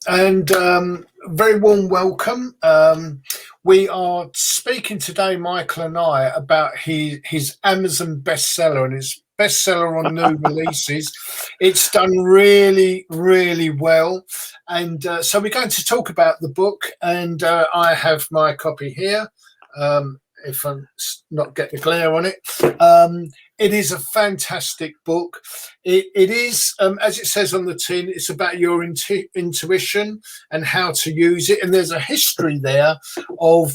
and very warm welcome. We are speaking today, Michael and I, about his Amazon bestseller, and it's bestseller on new releases. It's done really, really well, and so we're going to talk about the book. And I have my copy here. If I'm not getting a glare on it. It is a fantastic book. It is, as it says on the tin, it's about your intuition and how to use it. And there's a history there of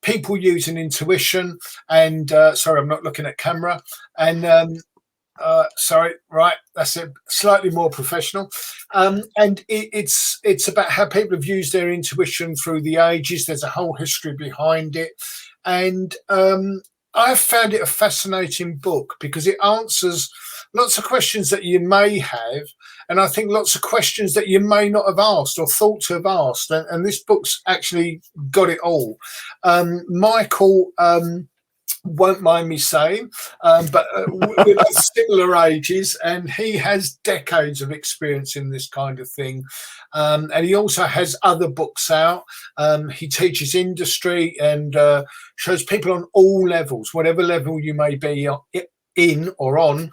people using intuition. And sorry, I'm not looking at camera. And sorry, right, that's it. Slightly more professional. And it's about how people have used their intuition through the ages. There's a whole history behind it. And I found it a fascinating book because it answers lots of questions that you may have, and I think lots of questions that you may not have asked or thought to have asked. And this book's actually got it all. Michael won't mind me saying, but we're both similar ages, and he has decades of experience in this kind of thing. And he also has other books out. He teaches industry and shows people on all levels, whatever level you may be in or on.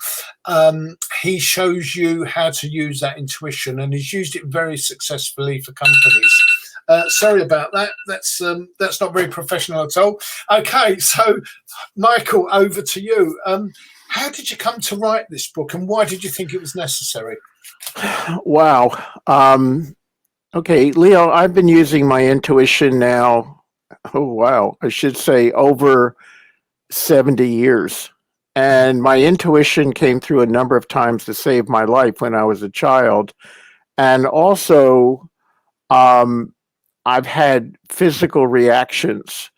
He shows you how to use that intuition, and he's used it very successfully for companies. Sorry about that. That's not very professional at all. Okay, so Michael, over to you. How did you come to write this book, and why did you think it was necessary? Wow. Okay, Leo, I've been using my intuition now, I should say over 70 years. And my intuition came through a number of times to save my life when I was a child. And also, I've had physical reactions.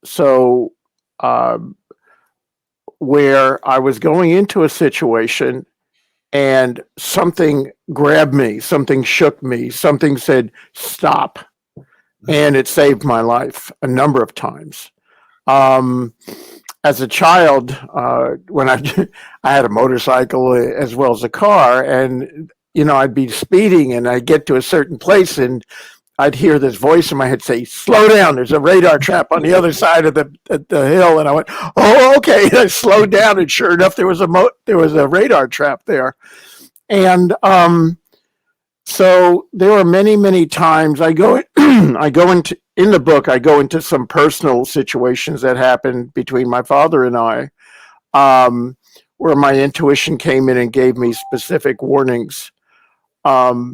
So where I was going into a situation and something grabbed me, something shook me, something said, stop. And it saved my life a number of times. As a child, when I had a motorcycle as well as a car, and, I'd be speeding and I'd get to a certain place and I'd hear this voice in my head say, slow down, there's a radar trap on the other side of the hill. And I went, oh, okay. And I slowed down, and sure enough, there was a radar trap there. And so there were many, many times I go into, in the book, I go into some personal situations that happened between my father and I, where my intuition came in and gave me specific warnings. But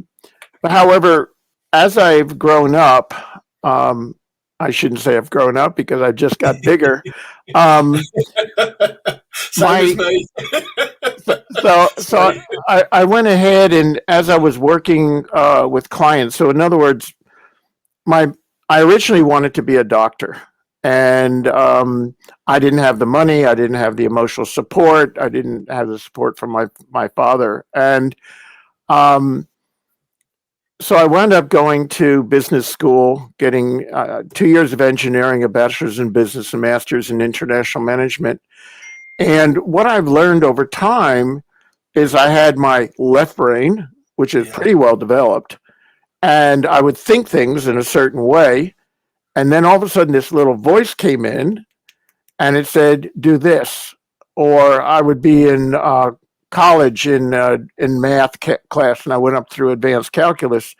however, as I've grown up, I shouldn't say I've grown up because I've just got bigger. So I went ahead, and as I was working with clients, so in other words, I originally wanted to be a doctor, and I didn't have the money, I didn't have the emotional support, I didn't have the support from my father, and so I wound up going to business school, getting 2 years of engineering, a bachelor's in business, a master's in international management. And what I've learned over time is I had my left brain, which is pretty well developed, and I would think things in a certain way. And then all of a sudden this little voice came in and it said, do this. Or I would be in college in math class, and I went up through advanced calculus,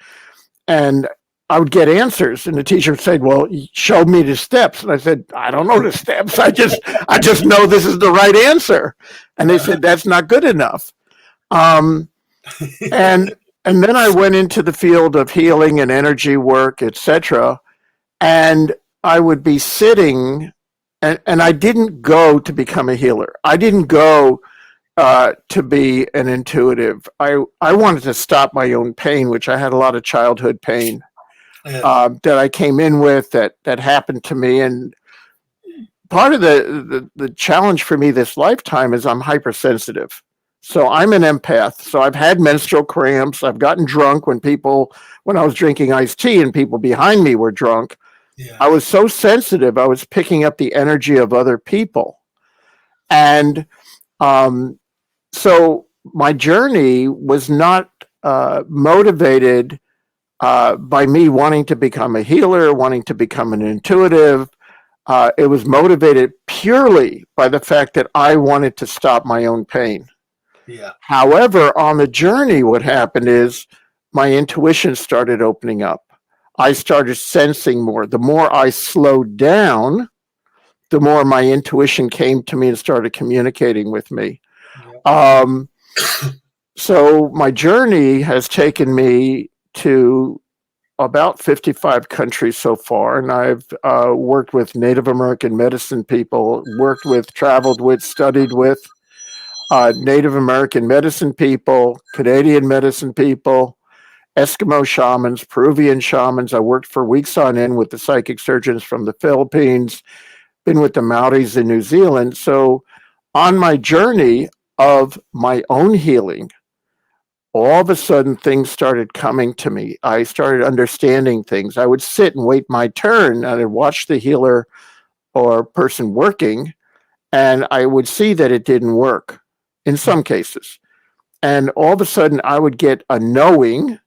and I would get answers, and the teacher would say, well, show me the steps. And I said, I don't know the steps. I just know this is the right answer. And they said, that's not good enough. And then I went into the field of healing and energy work, etc. And I would be sitting, and I didn't go to become a healer. I didn't go to be an intuitive. I wanted to stop my own pain, which I had a lot of childhood pain that I came in with that happened to me. And part of the challenge for me this lifetime is I'm hypersensitive. So I'm an empath. So I've had menstrual cramps. I've gotten drunk when I was drinking iced tea and people behind me were drunk. Yeah. I was so sensitive. I was picking up the energy of other people. And so my journey was not motivated by me wanting to become a healer, wanting to become an intuitive. It was motivated purely by the fact that I wanted to stop my own pain. Yeah. However, on the journey, what happened is my intuition started opening up. I started sensing more. The more I slowed down, the more my intuition came to me and started communicating with me. Yeah. So my journey has taken me to about 55 countries so far, and I've worked with Native American medicine people, traveled with, studied with Native American medicine people, Canadian medicine people, Eskimo shamans, Peruvian shamans. I worked for weeks on end with the psychic surgeons from the Philippines, been with the Maoris in New Zealand. So on my journey of my own healing, all of a sudden things started coming to me. I started understanding things. I would sit and wait my turn, and I'd watch the healer or person working, and I would see that it didn't work in some cases. And all of a sudden I would get a knowing,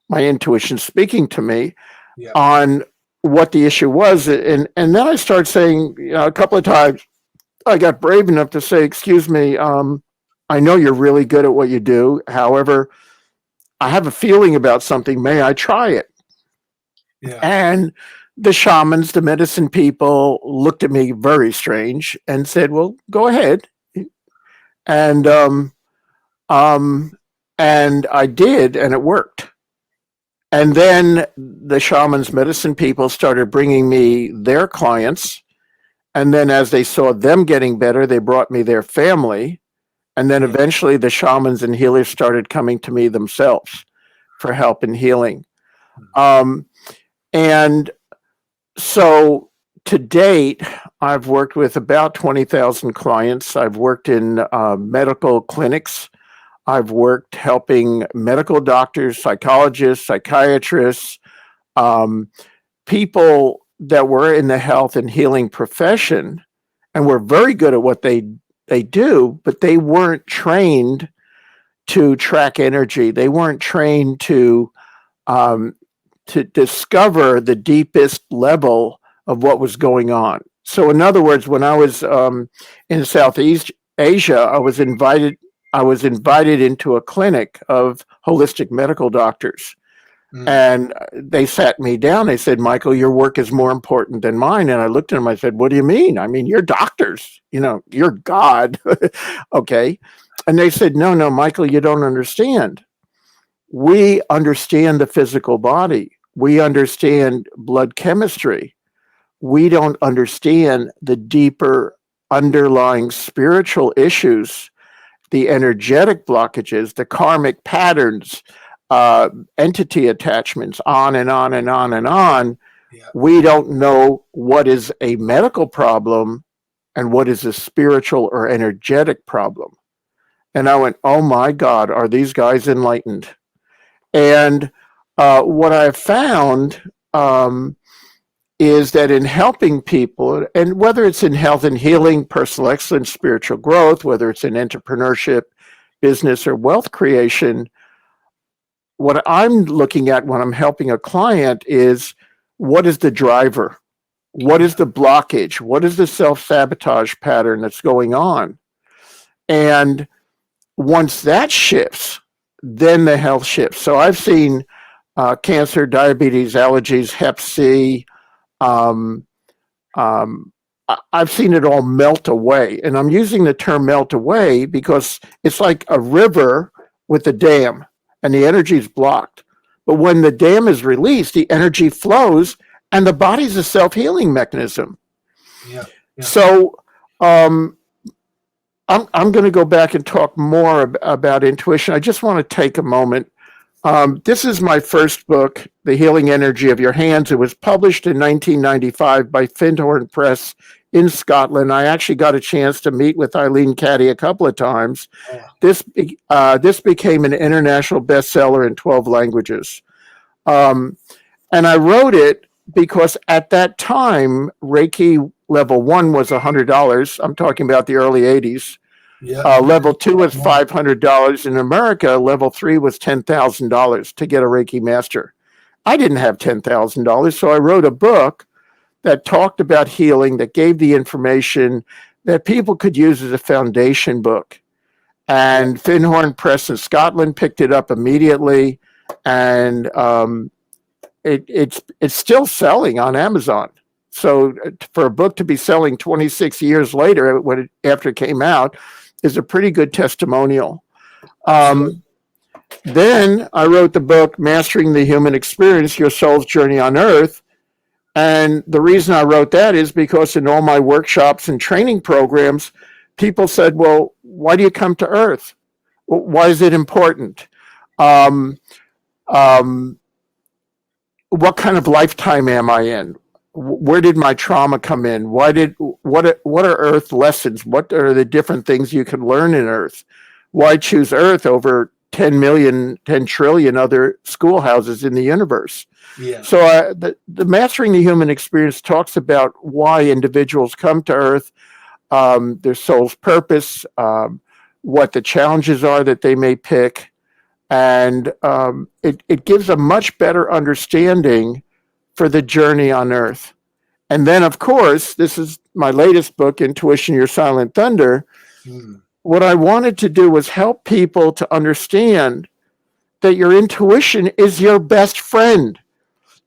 my intuition speaking to me on what the issue was. And then I started saying, a couple of times, I got brave enough to say, excuse me, I know you're really good at what you do. However, I have a feeling about something. May I try it? Yeah. And the shamans, the medicine people looked at me very strange and said, well, go ahead. And I did, and it worked. And then the shamans, medicine people started bringing me their clients. And then as they saw them getting better, they brought me their family. And then eventually the shamans and healers started coming to me themselves for help in healing. And so to date, I've worked with about 20,000 clients. I've worked in medical clinics. I've worked helping medical doctors, psychologists, psychiatrists, people that were in the health and healing profession and were very good at what they do, but they weren't trained to track energy. They weren't trained to discover the deepest level of what was going on. So in other words, when I was in Southeast Asia, I was invited into a clinic of holistic medical doctors. And they sat me down. They said, Michael, your work is more important than mine. And I looked at them. I said, what do you mean? I mean, you're doctors, you're God. Okay. And they said, no, Michael, you don't understand. We understand the physical body. We understand blood chemistry. We don't understand the deeper underlying spiritual issues, the energetic blockages, the karmic patterns, entity attachments, on and on and on and on. Yeah. We don't know what is a medical problem and what is a spiritual or energetic problem. And I went, oh my God, are these guys enlightened? And what I've found is that in helping people, and whether it's in health and healing, personal excellence, spiritual growth, whether it's in entrepreneurship, business, or wealth creation, what I'm looking at when I'm helping a client is, what is the driver? What is the blockage? What is the self-sabotage pattern that's going on? And once that shifts, then the health shifts. So I've seen cancer, diabetes, allergies, Hep C. I've seen it all melt away. And I'm using the term melt away because it's like a river with a dam. And the energy is blocked. But when the dam is released, the energy flows, and the body's a self-healing mechanism. Yeah. So I'm going to go back and talk more about intuition. I just want to take a moment. This is my first book, The Healing Energy of Your Hands. It was published in 1995 by Findhorn Press in Scotland. I actually got a chance to meet with Eileen Caddy a couple of times. This became an international bestseller in 12 languages. And I wrote it because at that time, Reiki level 1 was $100. I'm talking about the early 80s. Yeah. Level 2 was $500. In America, level 3 was $10,000 to get a Reiki master. I didn't have $10,000, so I wrote a book that talked about healing, that gave the information that people could use as a foundation book. And Finhorn Press in Scotland picked it up immediately, and it's still selling on Amazon. So for a book to be selling 26 years later, after it came out, is a pretty good testimonial. Then I wrote the book, Mastering the Human Experience, Your Soul's Journey on Earth. And the reason I wrote that is because in all my workshops and training programs, people said, well, why do you come to Earth? Why is it important? What kind of lifetime am I in? Where did my trauma come in? What are Earth lessons? What are the different things you can learn in Earth? Why choose Earth over 10 trillion other schoolhouses in the universe? Yeah. So the Mastering the Human Experience talks about why individuals come to Earth, their soul's purpose, what the challenges are that they may pick, and it gives a much better understanding for the journey on Earth. And then, of course, this is my latest book, Intuition, Your Silent Thunder. What I wanted to do was help people to understand that your intuition is your best friend.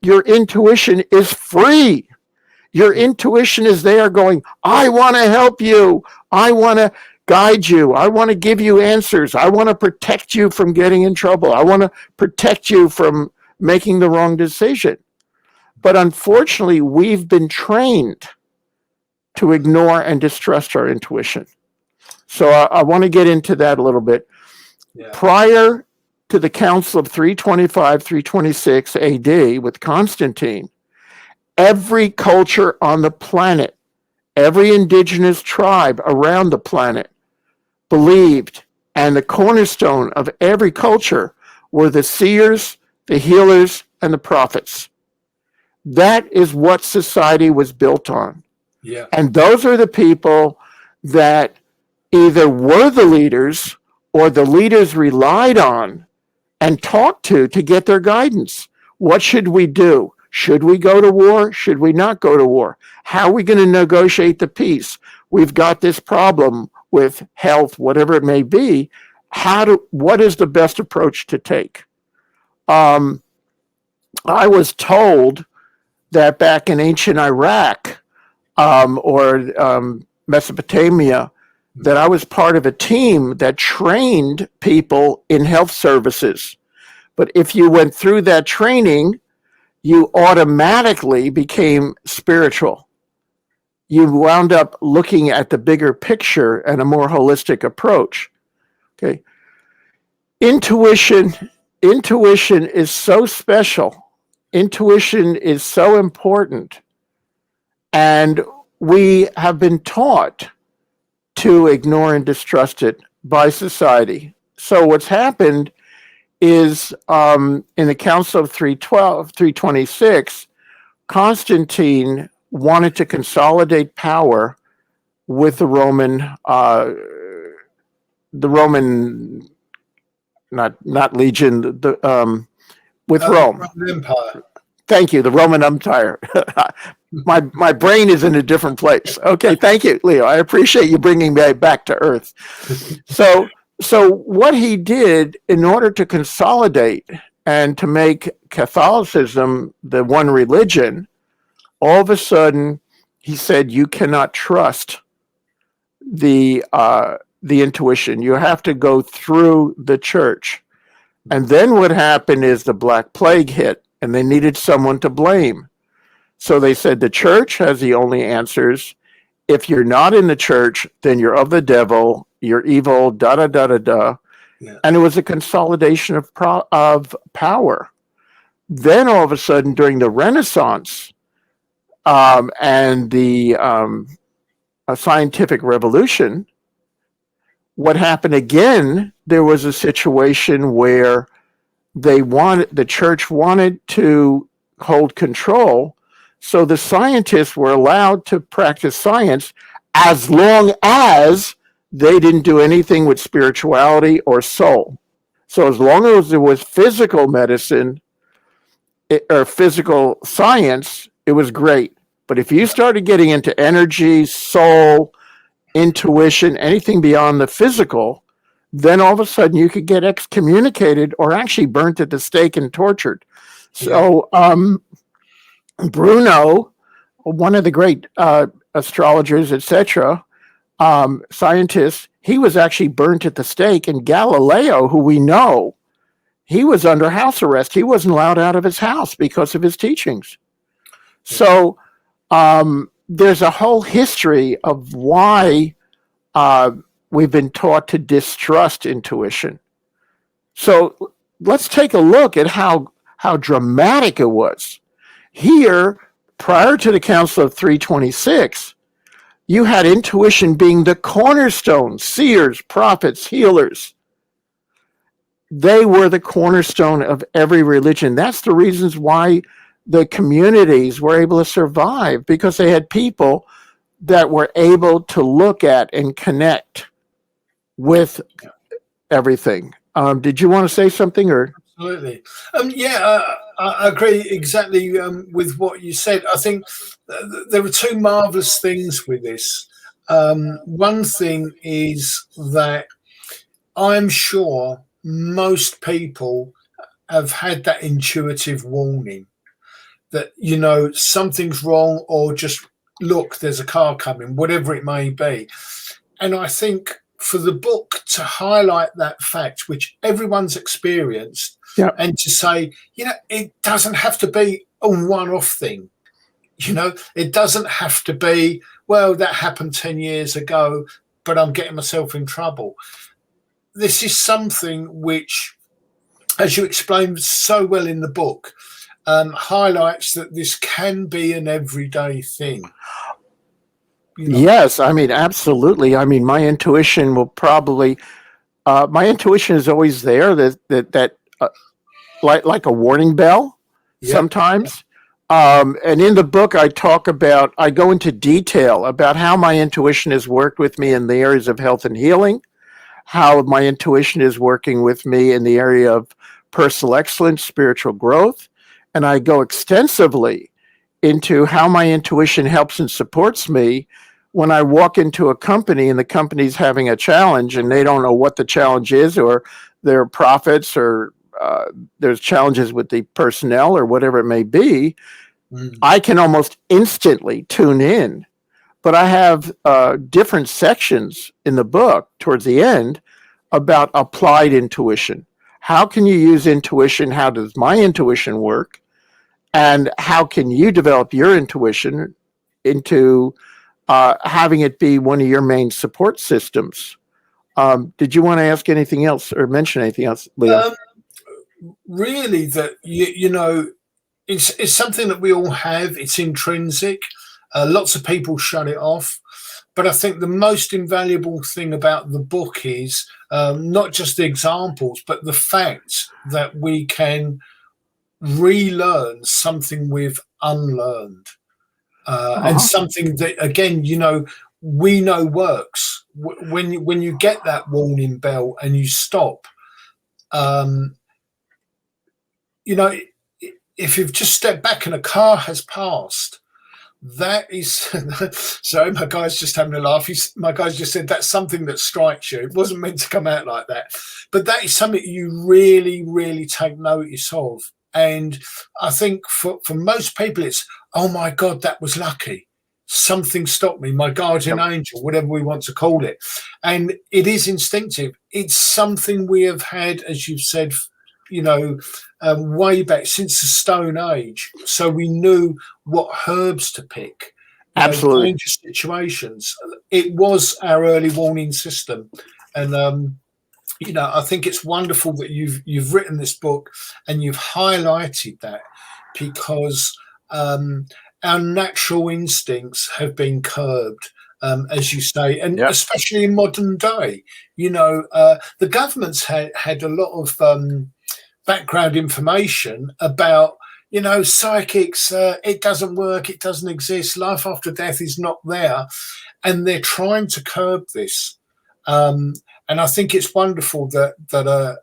Your intuition is free. Your intuition is there going, I want to help you. I want to guide you. I want to give you answers. I want to protect you from getting in trouble. I want to protect you from making the wrong decision. But unfortunately, we've been trained to ignore and distrust our intuition. So I want to get into that a little bit. Yeah. Prior to the Council of 325, 326 AD with Constantine, every culture on the planet, every indigenous tribe around the planet believed, and the cornerstone of every culture were the seers, the healers, and the prophets. That is what society was built on. Yeah. And those are the people that either were the leaders or the leaders relied on and talked to get their guidance. What should we do? Should we go to war? Should we not go to war? How are we going to negotiate the peace? We've got this problem with health, whatever it may be. What is the best approach to take? I was told that back in ancient Iraq or Mesopotamia, that I was part of a team that trained people in health services. But if you went through that training, you automatically became spiritual. You wound up looking at the bigger picture and a more holistic approach. Okay. Intuition is so special. Intuition is so important. And we have been taught to ignore and distrust it by society. So what's happened is in the Council of 326, Constantine wanted to consolidate power with the Roman, not legion, with Rome. Roman Empire. Thank you, the Roman Empire. My brain is in a different place. Okay, thank you, Leo. I appreciate you bringing me back to earth. So what he did in order to consolidate and to make Catholicism the one religion, all of a sudden he said, you cannot trust the intuition. You have to go through the church. And then what happened is the Black Plague hit, and they needed someone to blame. So they said the church has the only answers. If you're not in the church, then you're of the devil, you're evil, da-da-da-da-da. Yeah. And it was a consolidation of power. Then all of a sudden, during the Renaissance and the scientific revolution, what happened again, there was a situation where the church wanted to hold control, so the scientists were allowed to practice science as long as they didn't do anything with spirituality or soul. So as long as there was physical medicine, or physical science, it was great. But if you started getting into energy, soul, intuition, anything beyond the physical, then all of a sudden you could get excommunicated or actually burnt at the stake and tortured. So Bruno, one of the great astrologers, etc., scientists, he was actually burnt at the stake. And Galileo, who we know, he was under house arrest. He wasn't allowed out of his house because of his teachings. So there's a whole history of why we've been taught to distrust intuition. So let's take a look at how dramatic it was. Here, prior to the Council of 326, you had intuition being the cornerstone, seers, prophets, healers. They were the cornerstone of every religion. That's the reasons why the communities were able to survive, because they had people that were able to look at and connect with everything. Did you want to say something? Or Absolutely. I agree exactly with what you said. I think there are two marvelous things with this. One thing is that I'm sure most people have had that intuitive warning that, you know, something's wrong, or just look, there's a car coming, whatever it may be. And I think for the book to highlight that fact, which everyone's experienced, and to say, you know, it doesn't have to be a one-off thing. You know, it doesn't have to be, well, that happened 10 years ago, but I'm getting myself in trouble. This is something which, as you explained so well in the book, highlights that this can be an everyday thing. You know? Yes, I mean, absolutely. I mean, my intuition will probably, my intuition is always there, that like a warning bell sometimes. And in the book, I go into detail about how my intuition has worked with me in the areas of health and healing, how my intuition is working with me in the area of personal excellence, spiritual growth. And I go extensively into how my intuition helps and supports me when I walk into a company and the company's having a challenge and they don't know what the challenge is, or their profits, or there's challenges with the personnel, or whatever it may be. I can almost instantly tune in. But I have different sections in the book towards the end about applied intuition. How can you use intuition? How does my intuition work? And how can you develop your intuition into having it be one of your main support systems? Did you want to ask anything else or mention anything else, Leo? Really, that you know, it's something that we all have. It's intrinsic. Lots of people shut it off. But I think the most invaluable thing about the book is not just the examples, but the fact that we can relearn something we've unlearned, and something that, again, you know, we know works. When you get that warning bell and you stop, you know, if you've just stepped back and a car has passed, that is sorry, my guy's just having a laugh. My guy's just said that's something that strikes you. It wasn't meant to come out like that, but that is something you really, really take notice of. And I think for most people, it's, oh my God, that was lucky. Something stopped me, my guardian angel, whatever we want to call it. And it is instinctive. It's something we have had, as you've said, you know, way back since the Stone Age. So we knew what herbs to pick. Absolutely. Dangerous situations. It was our early warning system. And, you know, I think it's wonderful that you've written this book and you've highlighted that, because our natural instincts have been curbed, as you say, and especially in modern day. You know, the government's had a lot of background information about, you know, psychics. It doesn't work. It doesn't exist. Life after death is not there. And they're trying to curb this. And I think it's wonderful that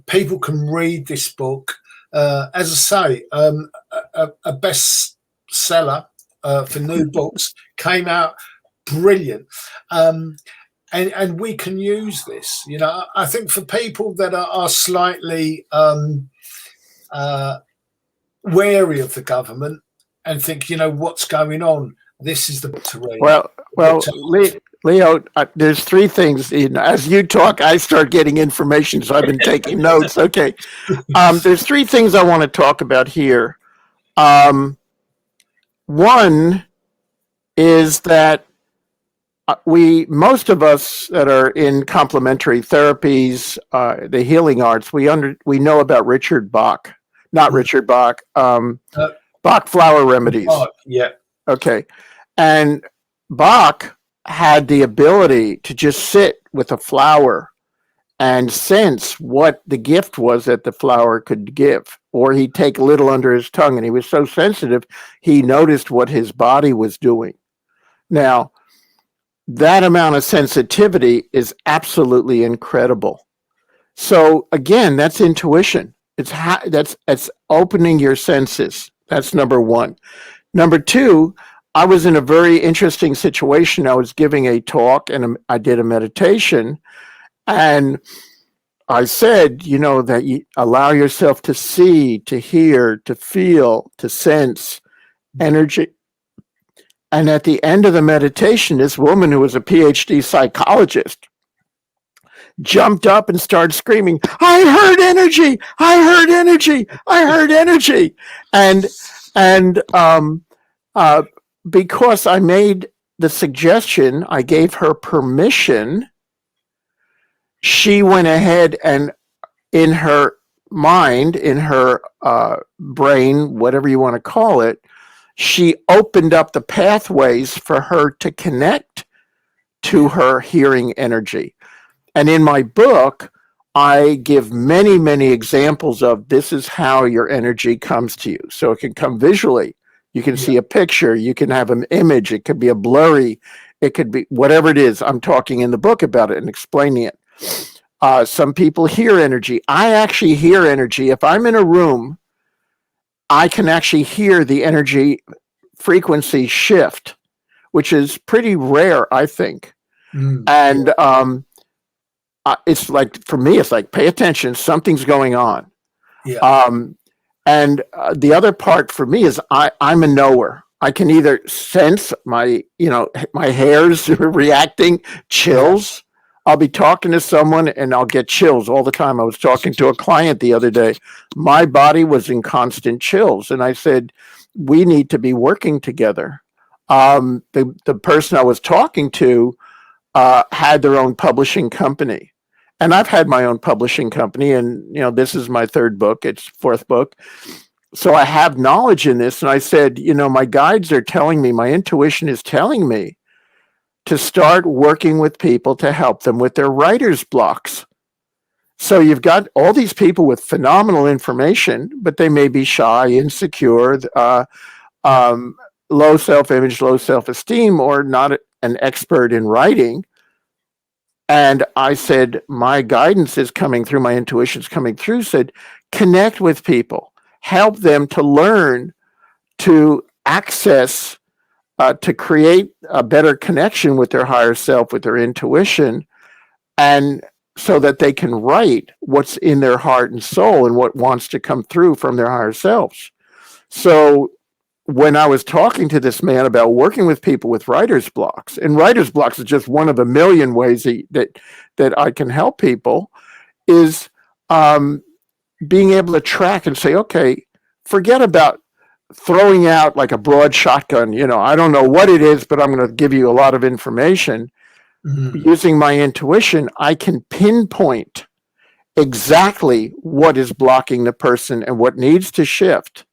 people can read this book, as I say, a bestseller for new books, came out brilliant. And we can use this. You know, I think for people that are slightly wary of the government and think, you know, what's going on, this is the book to read. Well, Leo, there's three things. As you talk, I start getting information, so I've been taking notes. Okay. There's three things I want to talk about here. One is that most of us that are in complementary therapies, the healing arts, we know about Richard Bach, not Richard Bach, Bach flower remedies. Yeah. Okay. And Bach had the ability to just sit with a flower and sense what the gift was that the flower could give, or he'd take a little under his tongue, and he was so sensitive, he noticed what his body was doing. Now, that amount of sensitivity is absolutely incredible. So again, that's intuition. It's opening your senses. That's number one. Number two, I was in a very interesting situation. I was giving a talk and I did a meditation, and I said, you know, that you allow yourself to see, to hear, to feel, to sense energy. And at the end of the meditation, this woman who was a PhD psychologist jumped up and started screaming, I heard energy, I heard energy, I heard energy. And because I made the suggestion, I gave her permission, she went ahead and in her mind, in her brain, whatever you want to call it, she opened up the pathways for her to connect to her hearing energy. And in my book, I give many, many examples of this is how your energy comes to you. So it can come visually. You can see a picture. You can have an image. It could be a blurry. It could be whatever it is. I'm talking in the book about it and explaining it. Some people hear energy. I actually hear energy. If I'm in a room, I can actually hear the energy frequency shift, which is pretty rare, I think. And it's like, for me, it's like, pay attention, something's going on. And the other part for me is I'm a knower. I can either sense my hairs reacting, chills. I'll be talking to someone and I'll get chills all the time. I was talking to a client the other day. My body was in constant chills. And I said, we need to be working together. The person I was talking to had their own publishing company. And I've had my own publishing company. And, this is my third book. It's fourth book. So I have knowledge in this. And I said, my guides are telling me, my intuition is telling me to start working with people to help them with their writer's blocks. So you've got all these people with phenomenal information, but they may be shy, insecure, low self-image, low self-esteem, or not an expert in writing. And I said, my guidance is coming through, my intuition's coming through, said, connect with people, help them to learn to access, to create a better connection with their higher self, with their intuition, and so that they can write what's in their heart and soul and what wants to come through from their higher selves. So when I was talking to this man about working with people with writer's blocks, and writer's blocks is just one of a million ways that I can help people, is being able to track and say, okay, forget about throwing out like a broad shotgun. I don't know what it is, but I'm going to give you a lot of information. Using my intuition, I can pinpoint exactly what is blocking the person and what needs to shift.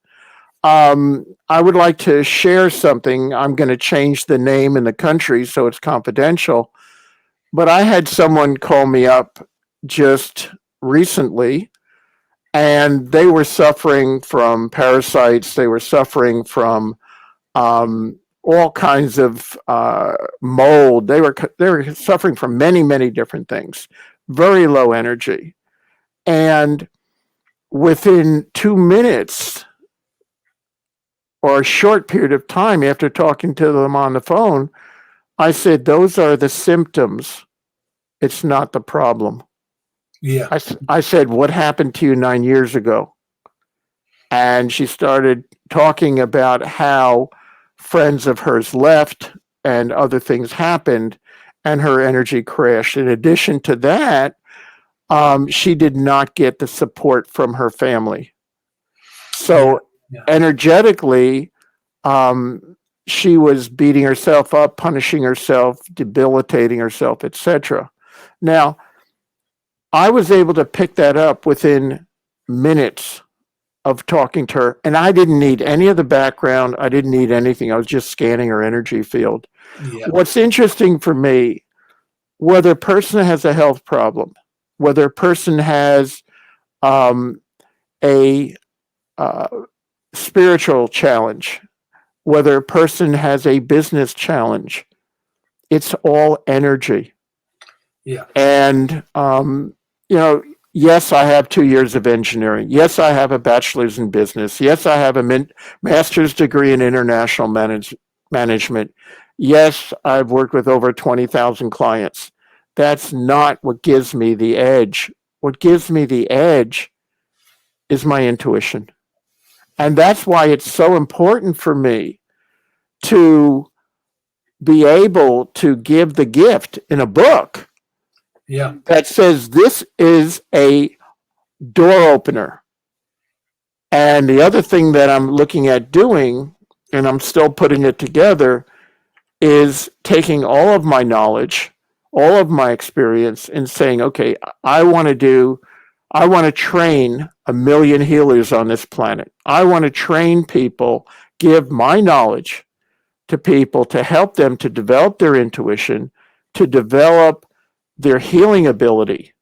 I would like to share something. I'm going to change the name in the country, so it's confidential. But I had someone call me up just recently, and they were suffering from parasites. They were suffering from all kinds of mold. They were suffering from many, many different things. Very low energy. And within 2 minutes or a short period of time after talking to them on the phone, I said, those are the symptoms. It's not the problem. Yeah. I said, what happened to you 9 years ago? And she started talking about how friends of hers left and other things happened and her energy crashed. In addition to that, she did not get the support from her family. So energetically, she was beating herself up, punishing herself, debilitating herself, etc. Now, I was able to pick that up within minutes of talking to her, and I didn't need any of the background. I didn't need anything. I was just scanning her energy field. Yeah. What's interesting for me, whether a person has a health problem, whether a person has a spiritual challenge, whether a person has a business challenge, it's all energy. Yeah. And, yes, I have 2 years of engineering. Yes, I have a bachelor's in business. Yes, I have a master's degree in international management. Yes, I've worked with over 20,000 clients. That's not what gives me the edge. What gives me the edge is my intuition. And that's why it's so important for me to be able to give the gift in a book that says this is a door opener. And the other thing that I'm looking at doing, and I'm still putting it together, is taking all of my knowledge, all of my experience, and saying, okay, I want to train 1 million healers on this planet. I want to train people, give my knowledge to people to help them to develop their intuition, to develop their healing ability,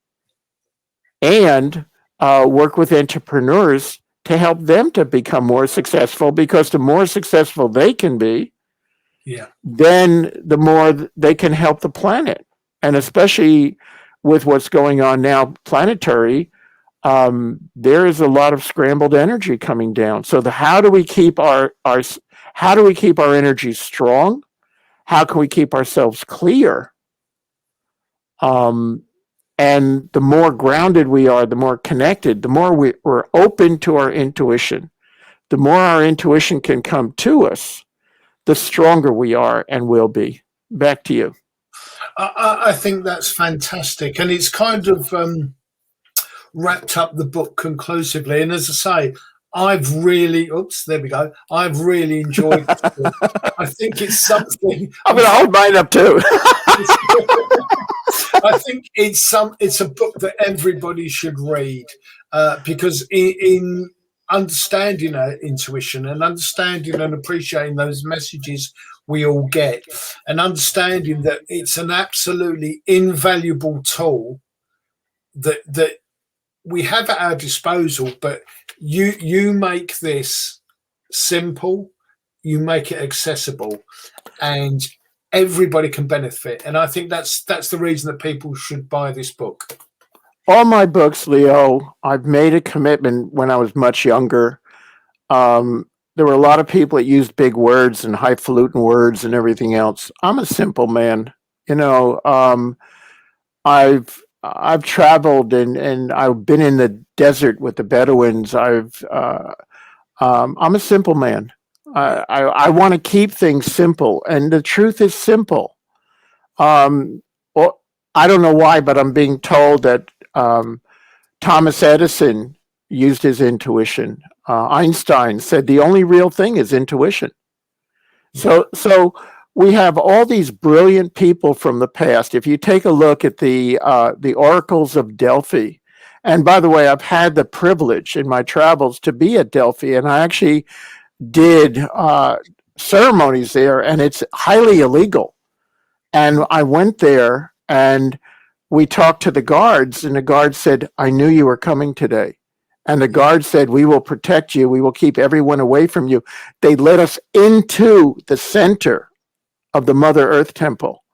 and work with entrepreneurs to help them to become more successful, because the more successful they can be, then the more they can help the planet. And especially with what's going on now planetary, there is a lot of scrambled energy coming down. So how do we keep our energy strong? How can we keep ourselves clear? And the more grounded we are, the more connected, the more we're open to our intuition, the more our intuition can come to us, the stronger we are and will be. Back to you. I think that's fantastic. And it's kind of wrapped up the book conclusively. And as I say, I've really enjoyed it. I think it's something. I'm going to hold mine up too. I think it's a book that everybody should read because in understanding our intuition and understanding and appreciating those messages we all get, and understanding that it's an absolutely invaluable tool that we have at our disposal, but you make this simple, you make it accessible, and everybody can benefit. And I think that's the reason that people should buy this book. All my books, Leo, I've made a commitment when I was much younger. There were a lot of people that used big words and highfalutin words and everything else. I'm a simple man. I've traveled and I've been in the desert with the Bedouins. I'm a simple man. I want to keep things simple, and the truth is simple. Well, I don't know why, but I'm being told that Thomas Edison used his intuition. Einstein said the only real thing is intuition. So we have all these brilliant people from the past. If you take a look at the Oracles of Delphi, and by the way, I've had the privilege in my travels to be at Delphi, and I actually did ceremonies there, and it's highly illegal. And I went there and we talked to the guards, and the guard said, I knew you were coming today. And the guard said, we will protect you. We will keep everyone away from you. They led us into the center of the Mother Earth Temple.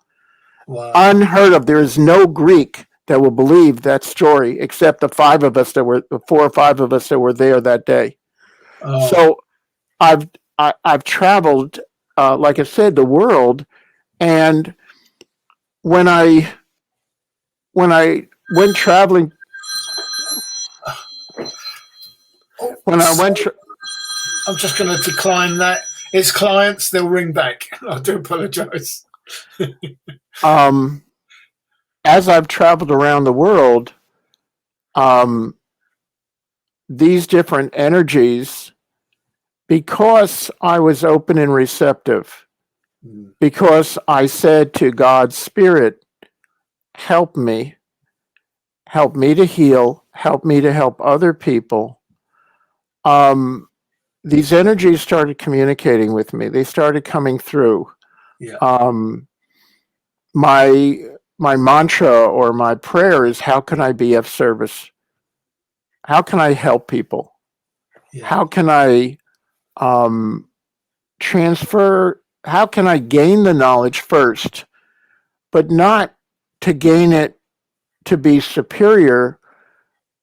Wow. Unheard of. There is no Greek that will believe that story, except the 4 or 5 of us that were there that day. So I've traveled, like I said, the world, and when I went traveling, I'm just going to decline that. It's clients; they'll ring back. I do apologize. As I've traveled around the world, these different energies, because I was open and receptive, because I said to God's Spirit, help me to heal, help me to help other people. These energies started communicating with me. They started coming through. Yeah. My mantra or my prayer is, how can I be of service? How can I help people? Yeah. How can I transfer? How can I gain the knowledge first, but not to gain it to be superior,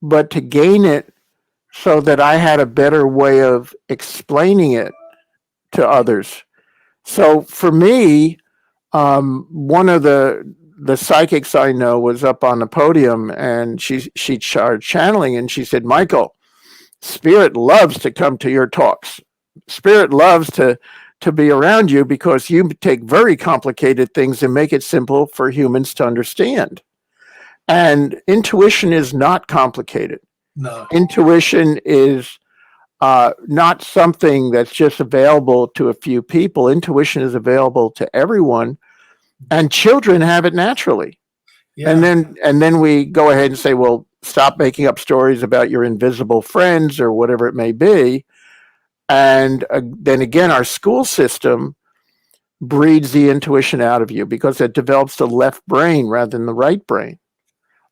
but to gain it so that I had a better way of explaining it to others. So for me, one of the psychics I know was up on the podium, and she started channeling, and she said, Michael, Spirit loves to come to your talks. Spirit loves to be around you because you take very complicated things and make it simple for humans to understand. And intuition is not complicated. No. Intuition is not something that's just available to a few people. Intuition is available to everyone, and children have it naturally. Yeah. And then we go ahead and say, well, stop making up stories about your invisible friends or whatever it may be. And then again, our school system breeds the intuition out of you because it develops the left brain rather than the right brain.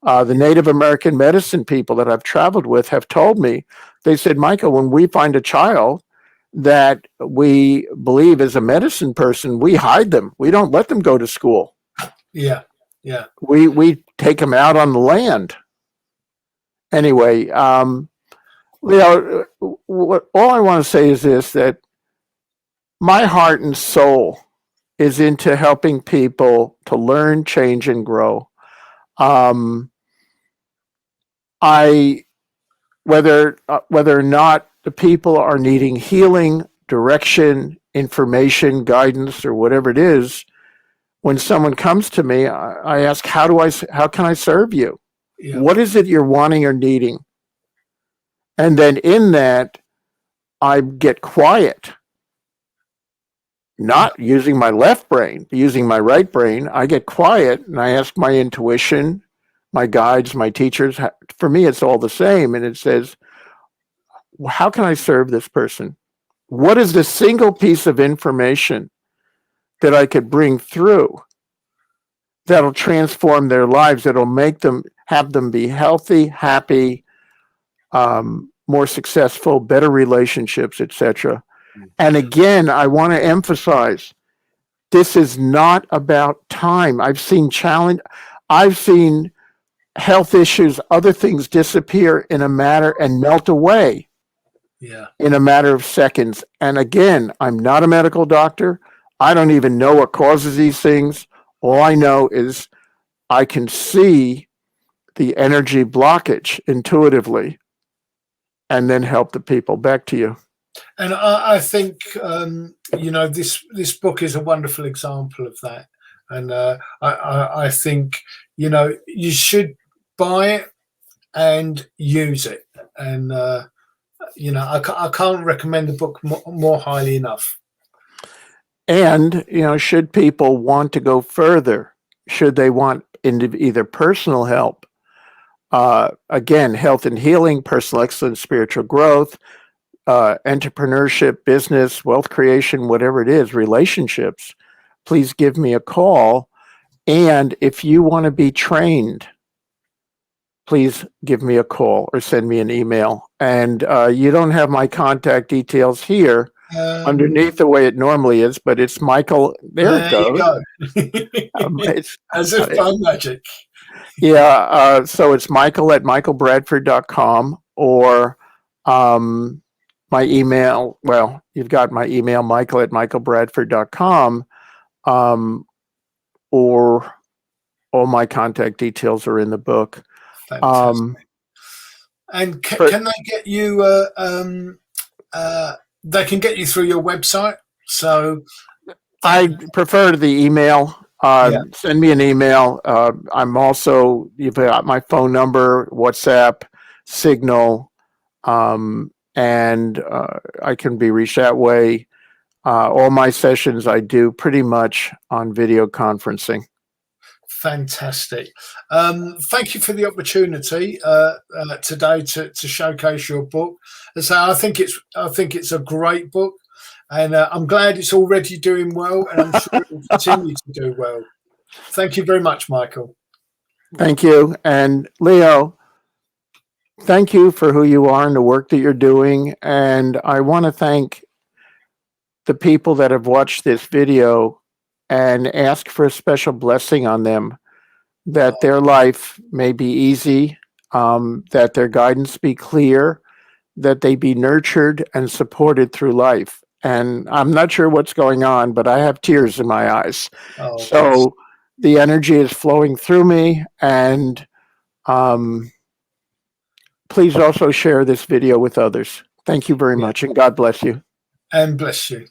The Native American medicine people that I've traveled with have told me, they said, Michael, when we find a child that we believe is a medicine person, we hide them. We don't let them go to school. Yeah, yeah. We take them out on the land. Anyway, all I want to say is this, that my heart and soul is into helping people to learn, change, and grow. Whether or not the people are needing healing, direction, information, guidance, or whatever it is, when someone comes to me, I ask, how can I serve you? Yeah. What is it you're wanting or needing? And then in that, I get quiet, not using my left brain, using my right brain. I get quiet and I ask my intuition, my guides, my teachers. For me, it's all the same. And it says, how can I serve this person? What is the single piece of information that I could bring through that'll transform their lives, that'll make them, have them be healthy, happy, more successful, better relationships, etc. And again, I want to emphasize, this is not about time. I've seen health issues, other things disappear in a matter and melt away in a matter of seconds. And again, I'm not a medical doctor. I don't even know what causes these things. All I know is I can see the energy blockage intuitively and then help the people. Back to you. And I think, this book is a wonderful example of that. And I think, you should buy it and use it. And, I can't recommend the book more highly enough. And, should people want to go further, should they want either personal help, again, health and healing, personal excellence, spiritual growth, entrepreneurship, business, wealth creation, whatever it is, relationships, please give me a call. And if you want to be trained, please give me a call or send me an email. And you don't have my contact details here, underneath the way it normally is, but it's Michael. There it There you goes. go. It's, As if by magic. yeah. So it's Michael at michaelbradford.com, or my email. Well, you've got my email, Michael at michaelbradford.com, or all my contact details are in the book. Fantastic. And can they get you? They can get you through your website. So I prefer the email. Send me an email. I'm also, you've got my phone number, WhatsApp, Signal, and I can be reached that way. All my sessions I do pretty much on video conferencing. Fantastic. Thank you for the opportunity today to showcase your book. As I say, I think it's a great book, and I'm glad it's already doing well, and I'm sure it will continue to do well. Thank you very much, Michael. Thank you. And Leo, thank you for who you are and the work that you're doing. And I want to thank the people that have watched this video and ask for a special blessing on them, that their life may be easy, that their guidance be clear, that they be nurtured and supported through life. And I'm not sure what's going on, but I have tears in my eyes. So the energy is flowing through me. And please also share this video with others. Thank you very much, and God bless you. And bless you.